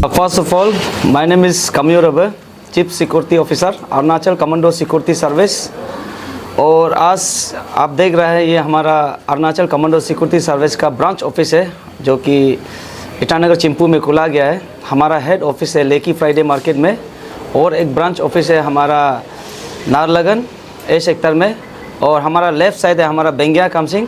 First of all, my name is Kamyo Rabe, chief security officer Arunachal commando security service. और आज आप देख रहे हैं ये हमारा अरुणाचल कमांडो सिक्योरिटी सर्विस का ब्रांच ऑफिस है जो कि ईटानगर चिंपू में खुला गया है। हमारा हेड ऑफिस है लेकी फ्राइडे मार्केट में और एक ब्रांच ऑफिस है हमारा नारलगन ए सेक्टर में। और हमारा लेफ़्ट साइड है हमारा बेंगिया कामसिंग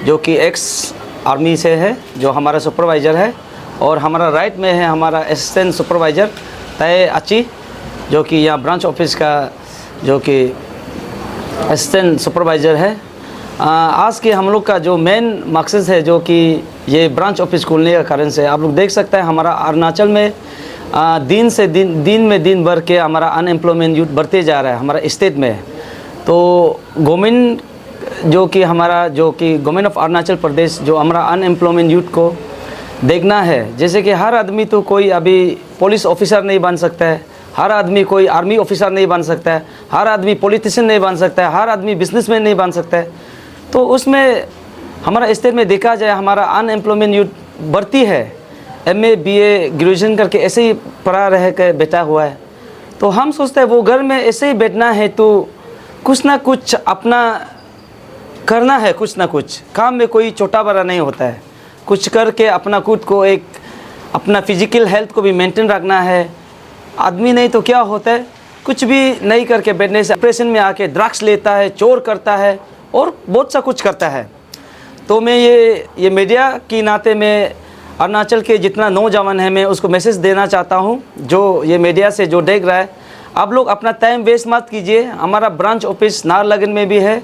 जो कि एक्स आर्मी से है जो हमारा सुपरवाइज़र है। और हमारा राइट में है हमारा असिस्टेंट सुपरवाइज़र तय अच्छी जो कि यहाँ ब्रांच ऑफिस का जो कि असिस्टेंट सुपरवाइज़र है। आज के हम लोग का जो मेन मकसद है जो कि ये ब्रांच ऑफिस खोलने का कारण से आप लोग देख सकते हैं हमारा अरुणाचल में दिन भर के हमारा अनएम्प्लॉयमेंट यूथ बढ़ते जा रहा है हमारा स्टेट में। तो गवर्नमेंट जो कि गवर्नमेंट ऑफ अरुणाचल प्रदेश जो हमारा अनएम्प्लॉयमेंट यूथ को देखना है, जैसे कि हर आदमी तो कोई अभी पुलिस ऑफिसर नहीं बन सकता है, हर आदमी कोई आर्मी ऑफिसर नहीं बन सकता है, हर आदमी पॉलिटिशियन नहीं बन सकता है, हर आदमी बिजनेसमैन नहीं बन सकता है। तो उसमें हमारा स्टेट में देखा जाए हमारा अनएम्प्लॉयमेंट यूथ बढ़ती है। एमए बीए ग्रेजुएशन करके ऐसे ही पढ़ा रह के बैठा हुआ है। तो हम सोचते हैं वो घर में ऐसे ही बैठना है तो कुछ ना कुछ अपना करना है, कुछ ना कुछ काम में कोई छोटा बड़ा नहीं होता है, कुछ करके अपना खुद को एक अपना फिजिकल हेल्थ को भी मेंटेन रखना है। आदमी नहीं तो क्या होता है कुछ भी नहीं करके बैठने से डिप्रेशन में आके ड्रग्स लेता है, चोर करता है और बहुत सा कुछ करता है। तो मैं ये मीडिया की नाते में अरुणाचल के जितना नौजवान है मैं उसको मैसेज देना चाहता हूँ जो ये मीडिया से जो देख रहा है, आप लोग अपना टाइम वेस्ट मत कीजिए। हमारा ब्रांच ऑफिस नारलगन में भी है,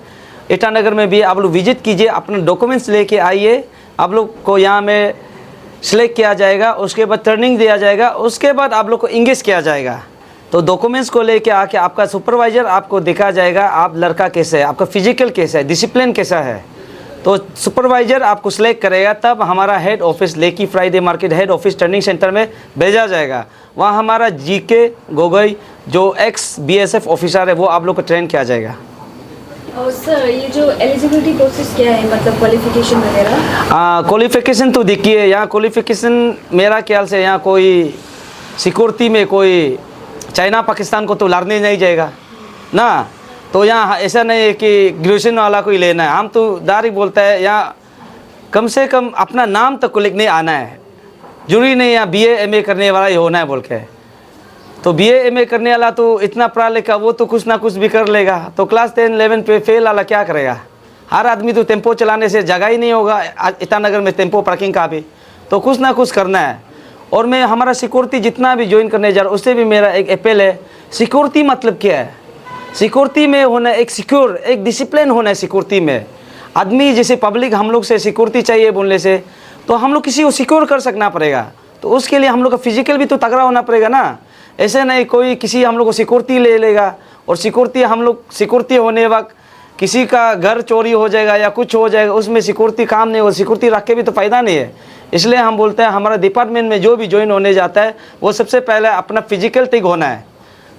ईटानगर में भी है। आप लोग विजिट कीजिए, अपने डॉक्यूमेंट्स लेके आइए। आप लोग को यहाँ में सिलेक्ट किया जाएगा, उसके बाद ट्रेनिंग दिया जाएगा, उसके बाद आप लोग को इंगेज किया जाएगा। तो डॉक्यूमेंट्स को लेके आके आपका सुपरवाइज़र आपको दिखा जाएगा आप लड़का कैसे है, आपका फिजिकल कैसा है, डिसिप्लिन कैसा है। तो सुपरवाइज़र आपको सिलेक्ट करेगा, तब हमारा हेड ऑफिस लेकी Friday market head office training centre में भेजा जाएगा। वहाँ हमारा जीके गोगोई जो एक्स बीएसएफ ऑफिसर है वो आप लोग को ट्रेन किया जाएगा। और सर ये जो एलिजिबिलिटी प्रोसेस क्या है, मतलब क्वालिफिकेशन वगैरह? क्वालिफिकेशन तो देखिए यहाँ क्वालिफिकेशन मेरा ख्याल से यहाँ कोई सिक्योरिटी में कोई चाइना पाकिस्तान को तो लड़ने नहीं जाएगा ना। तो यहाँ ऐसा नहीं है कि ग्रेजुएशन वाला कोई लेना है। हम तो डायरेक्ट बोलता है यहाँ कम से कम अपना नाम तक को लिखने आना है, जरूरी नहीं यहाँ बीए एमए करने वाला ही होना है बोल के। तो बीए एमए करने वाला तो इतना पढ़ा लिखा वो तो कुछ ना कुछ भी कर लेगा। तो क्लास 10 11 पे फेल वाला क्या करेगा? हर आदमी तो टेम्पो चलाने से जगह ही नहीं होगा ईटानगर में टेम्पो पार्किंग का भी, तो कुछ ना कुछ करना है। और मैं हमारा सिक्योरिटी जितना भी ज्वाइन करने जा रहा हूँ उससे भी मेरा एक अपील है, सिक्योरिटी मतलब क्या है? सिक्योरिटी में होना एक सिक्योर एक डिसिप्लिन होना है। सिक्योरिटी में आदमी जैसे पब्लिक हम लोग से सिक्योरिटी चाहिए बोलने से तो हम लोग किसी को सिक्योर कर सकना पड़ेगा। तो उसके लिए हम लोग का फिजिकल भी तो तगड़ा होना पड़ेगा ना। ऐसे नहीं कोई किसी हम लोग को सिक्योरिटी ले लेगा और सिक्योरिटी होने वक्त किसी का घर चोरी हो जाएगा या कुछ हो जाएगा, उसमें सिक्योरिटी काम नहीं हो, सिक्योरिटी रख के भी तो फ़ायदा नहीं है। इसलिए हम बोलते हैं हमारा डिपार्टमेंट में जो भी ज्वाइन होने जाता है वो सबसे पहले अपना फिजिकल ठीक होना है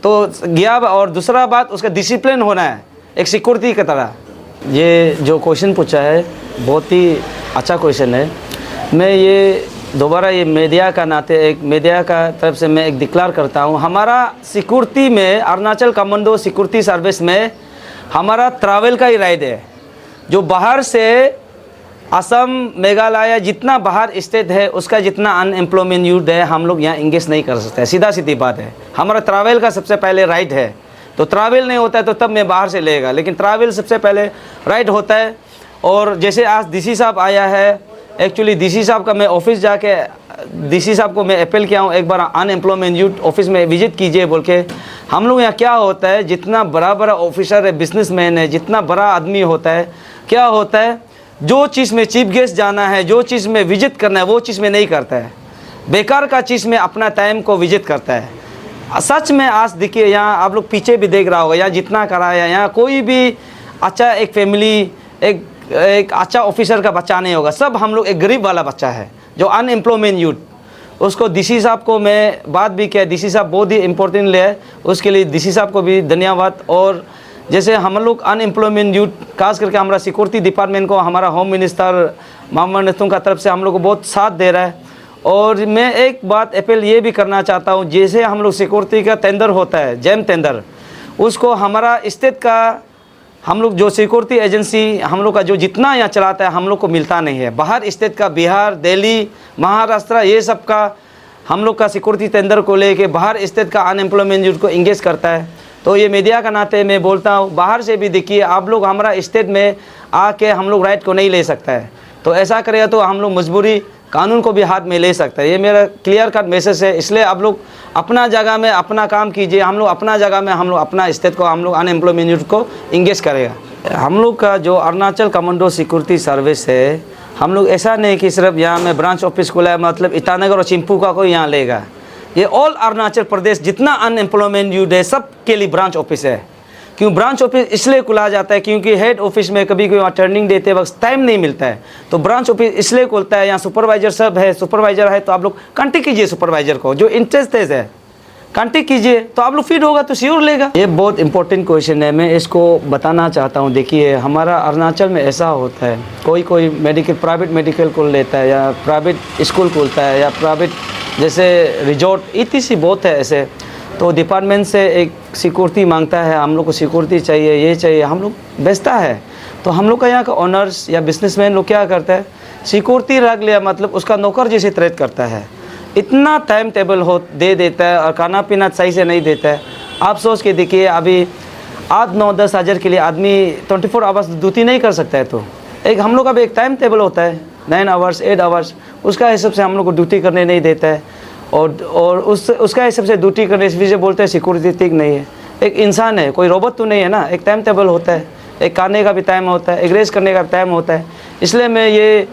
तो गया, और दूसरा बात उसका डिसिप्लिन होना है एक सिक्योरिटी की तरह। ये जो क्वेश्चन पूछा है बहुत ही अच्छा क्वेश्चन है। मैं ये दोबारा ये मीडिया का नाते एक मीडिया का तरफ से मैं एक डिक्लेयर करता हूँ, हमारा सिक्योरिटी में अरुणाचल कमांडो सिक्योरिटी सर्विस में हमारा ट्रैवल का ही राइट है। जो बाहर से असम मेघालय जितना बाहर स्टेट है उसका जितना अनएम्प्लॉयमेंट यूथ है हम लोग यहाँ इंगेज नहीं कर सकते। सीधा सीधी बात है, हमारा ट्रैवल का सबसे पहले राइट है। तो ट्रैवल नहीं होता है तो तब मैं बाहर से लेगा, लेकिन ट्रैवल सबसे पहले राइट होता है। और जैसे आज डीसी साहब आया है, एक्चुअली डीसी साहब का मैं ऑफिस जाके डीसी साहब को मैं अपील किया हूँ एक बार अनएम्प्लॉयमेंट यूथ ऑफिस में विजिट कीजिए बोल के। हम लोग यहाँ क्या होता है जितना बड़ा बड़ा ऑफिसर है, बिजनेसमैन है, जितना बड़ा आदमी होता है, क्या होता है जो चीज़ में चीफ गेस्ट जाना है, जो चीज़ में विजिट करना है वो चीज़ में नहीं करता है, बेकार का चीज़ में अपना टाइम को विजिट करता है। सच में आज देखिए यहाँ आप लोग पीछे भी देख रहा होगा यहाँ जितना कराया यहाँ कोई भी अच्छा एक फैमिली एक अच्छा ऑफिसर का बच्चा नहीं होगा, सब हम लोग एक गरीब वाला बच्चा है जो अनएम्प्लॉयमेंट यूथ। उसको डीसी साहब को मैं बात भी किया, डीसी साहब बहुत ही इम्पोर्टेंट ले है, उसके लिए डीसी साहब को भी धन्यवाद। और जैसे हम लोग अनएम्प्लॉयमेंट यूथ खास करके हमारा सिक्योरिटी डिपार्टमेंट को हमारा होम मिनिस्टर मोहम्मद नथुंग का तरफ से हम लोग को बहुत साथ दे रहा है। और मैं एक बात अपील ये भी करना चाहता हूँ, जैसे हम लोग सिक्योरिटी का टेंडर होता है, जैम टेंडर, उसको हमारा स्टेट का हम लोग जो सिक्योरिटी एजेंसी हम लोग का जो जितना यहाँ चलाता है हम लोग को मिलता नहीं है। बाहर स्टेट का, बिहार, दिल्ली, महाराष्ट्र, ये सब का हम लोग का सिक्योरिटी टेंडर को लेके बाहर स्टेट का अनएम्प्लॉयमेंट यूथ को इंगेज करता है। तो ये मीडिया का नाते मैं बोलता हूँ, बाहर से भी देखिए, आप लोग हमारा स्टेट में आके हम लोग राइट को नहीं ले सकता है। तो ऐसा करेगा तो हम लोग मजबूरी कानून को भी हाथ में ले सकते हैं। ये मेरा क्लियर कट मैसेज है। इसलिए आप लोग अपना जगह में अपना काम कीजिए। हम लोग अपना जगह में हम लोग अपना स्टेट को हम लोग अनएम्प्लॉयमेंट यूथ को इंगेज करेगा। हम लोग का जो अरुणाचल कमांडो सिक्योरिटी सर्विस है, हम लोग ऐसा नहीं कि सिर्फ यहाँ में ब्रांच ऑफिस खुला है, मतलब ईटानगर और चिंपू का कोई यहाँ लेगा। ये ऑल अरुणाचल प्रदेश जितना अनएम्प्लॉयमेंट यूथ है सब के लिए ब्रांच ऑफिस है। क्यों ब्रांच ऑफिस इसलिए खुला जाता है क्योंकि हेड ऑफिस में कभी कोई ट्रेनिंग देते वक्त टाइम नहीं मिलता है, तो ब्रांच ऑफिस इसलिए खुलता है। यहाँ सुपरवाइजर सब है, सुपरवाइजर है तो आप लोग कांटेक्ट कीजिए सुपरवाइजर को, जो इंटरेस्ट है कांटेक्ट कीजिए, तो आप लोग फिट होगा तो श्योर लेगा। ये बहुत इंपॉर्टेंट क्वेश्चन है, मैं इसको बताना चाहता हूँ। देखिए हमारा अरुणाचल में ऐसा होता है, कोई मेडिकल प्राइवेट मेडिकल खोल लेता है या प्राइवेट स्कूल खोलता है या प्राइवेट जैसे रिजॉर्ट इतनी बहुत है ऐसे। तो डिपार्टमेंट से एक सिक्योरिटी मांगता है, हम लोग को सिक्योरिटी चाहिए, ये चाहिए, हम लोग बेचता है। तो हम लोग का यहाँ का ऑनर्स या बिजनेसमैन लोग क्या करता है, सिक्योरिटी रख लिया, मतलब उसका नौकर जैसे ट्रीट करता है। इतना टाइम टेबल दे देता है और खाना पीना सही से नहीं देता है। आप सोच के देखिए, अभी 8-9-10 हज़ार के लिए आदमी 24 आवर्स ड्यूटी नहीं कर सकता है। तो एक हम लोग का भी एक टाइम टेबल होता है, 9 आवर्स 8 आवर्स, उसका हिसाब से हम लोग को ड्यूटी करने नहीं देता है। और उसका हिसाब से ड्यूटी करने से बोलते हैं सिक्योरिटी ठीक नहीं है। एक इंसान है, कोई रोबोट तो नहीं है ना। एक टाइम टेबल होता है, एक खाने का भी टाइम होता है, एक रेस्ट करने का टाइम होता है। इसलिए मैं ये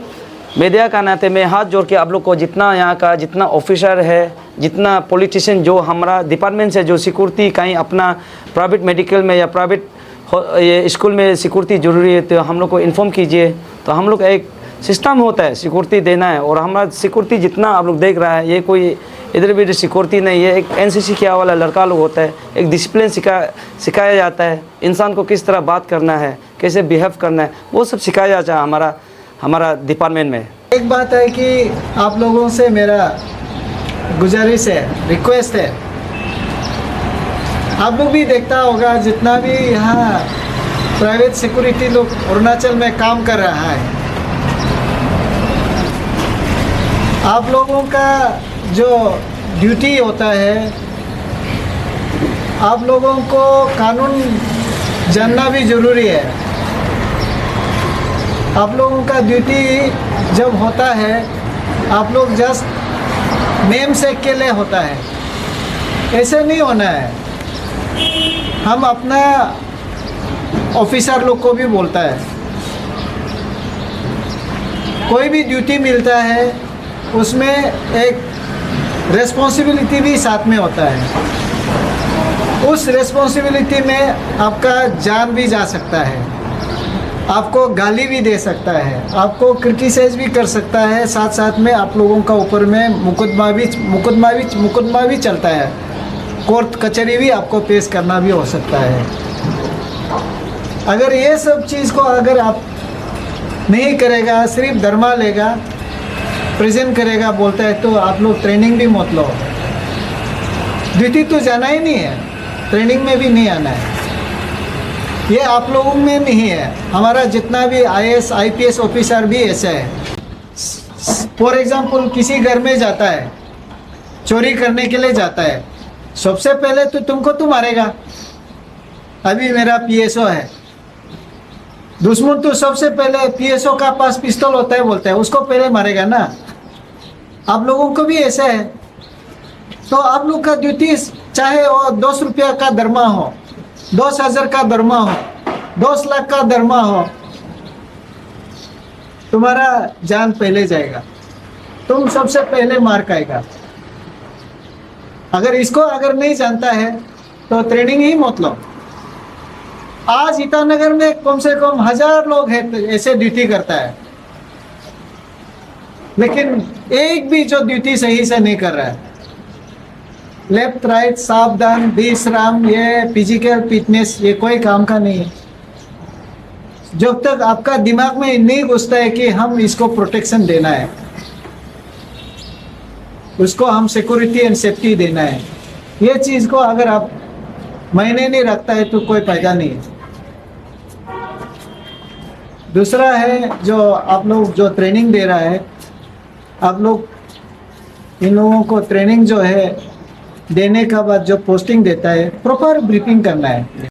मीडिया का नाते मैं हाथ जोड़ के आप लोग को, जितना यहाँ का जितना ऑफिसर है, जितना पॉलिटिशियन जो हमारा डिपार्टमेंट से जो सिक्योरिटी कहीं अपना प्राइवेट मेडिकल में या प्राइवेट ये स्कूल में सिक्योरिटी ज़रूरी है, तो हम लोग को इन्फॉर्म कीजिए। तो हम लोग का एक सिस्टम होता है सिक्योरिटी देना है। और हमारा सिक्योरिटी जितना आप लोग देख रहा है, ये कोई इधर भी सिक्योरिटी नहीं है। एक NCC किया वाला लड़का लोग होता है, एक डिसिप्लिन सिखाया जाता है, इंसान को किस तरह बात करना है, कैसे बिहेव करना है, वो सब सिखाया जाता है हमारा डिपार्टमेंट में। एक बात है कि आप लोगों से मेरा गुजारिश है, रिक्वेस्ट है, आप लोग भी देखता होगा, जितना भी यहाँ प्राइवेट सिक्योरिटी लोग अरुणाचल में काम कर रहा है, आप लोगों का जो ड्यूटी होता है, आप लोगों को कानून जानना भी ज़रूरी है। आप लोगों का ड्यूटी जब होता है, आप लोग जस्ट नेम से के लिए होता है, ऐसे नहीं होना है। हम अपना ऑफिसर लोग को भी बोलता है, कोई भी ड्यूटी मिलता है उसमें एक रिस्पॉन्सिबिलिटी भी साथ में होता है। उस रिस्पॉन्सिबिलिटी में आपका जान भी जा सकता है, आपको गाली भी दे सकता है, आपको क्रिटिसाइज भी कर सकता है, साथ साथ में आप लोगों का ऊपर में मुकदमा भी चलता है, कोर्ट कचहरी भी आपको पेश करना भी हो सकता है। अगर ये सब चीज़ को अगर आप नहीं करेगा, सिर्फ धर्मा लेगा, प्रेजेंट करेगा बोलता है, तो आप लोग ट्रेनिंग भी मत लो। ड्यूटी तो जाना ही नहीं है, ट्रेनिंग में भी नहीं आना है। ये आप लोगों में नहीं है, हमारा जितना भी IAS IPS ऑफिसर भी ऐसा है। फॉर एग्जांपल किसी घर में जाता है, चोरी करने के लिए जाता है, सबसे पहले तो तुमको तो मारेगा। अभी मेरा PSO है, दुश्मन तो सबसे पहले PSO का पास पिस्तौल होता है बोलता है, उसको पहले मारेगा ना। आप लोगों को भी ऐसा है। तो आप लोग का ड्यूटी चाहे वो 10 रुपया का दरमा हो, 10,000 का दरमा हो, 10 लाख का दरमा हो, तुम्हारा जान पहले जाएगा, तुम सबसे पहले मार खाएगा। अगर इसको अगर नहीं जानता है तो ट्रेनिंग ही मत लो। आज ईटानगर में कम से कम 1000 लोग हैं ऐसे ड्यूटी करता है, लेकिन एक भी जो ड्यूटी सही से नहीं कर रहा है। लेफ्ट राइट सावधान विश्राम, ये फिजिकल फिटनेस, ये कोई काम का नहीं है। जब तक आपका दिमाग में नहीं घुसता है कि हम इसको प्रोटेक्शन देना है, उसको हम सिक्योरिटी एंड सेफ्टी देना है। ये चीज़ को अगर आप महीने नहीं रखता है तो कोई फायदा नहीं है। दूसरा है जो आप लोग जो ट्रेनिंग दे रहा है, आप लोग इन लोगों को ट्रेनिंग जो है देने का बाद जो पोस्टिंग देता है प्रॉपर ब्रीफिंग करना है।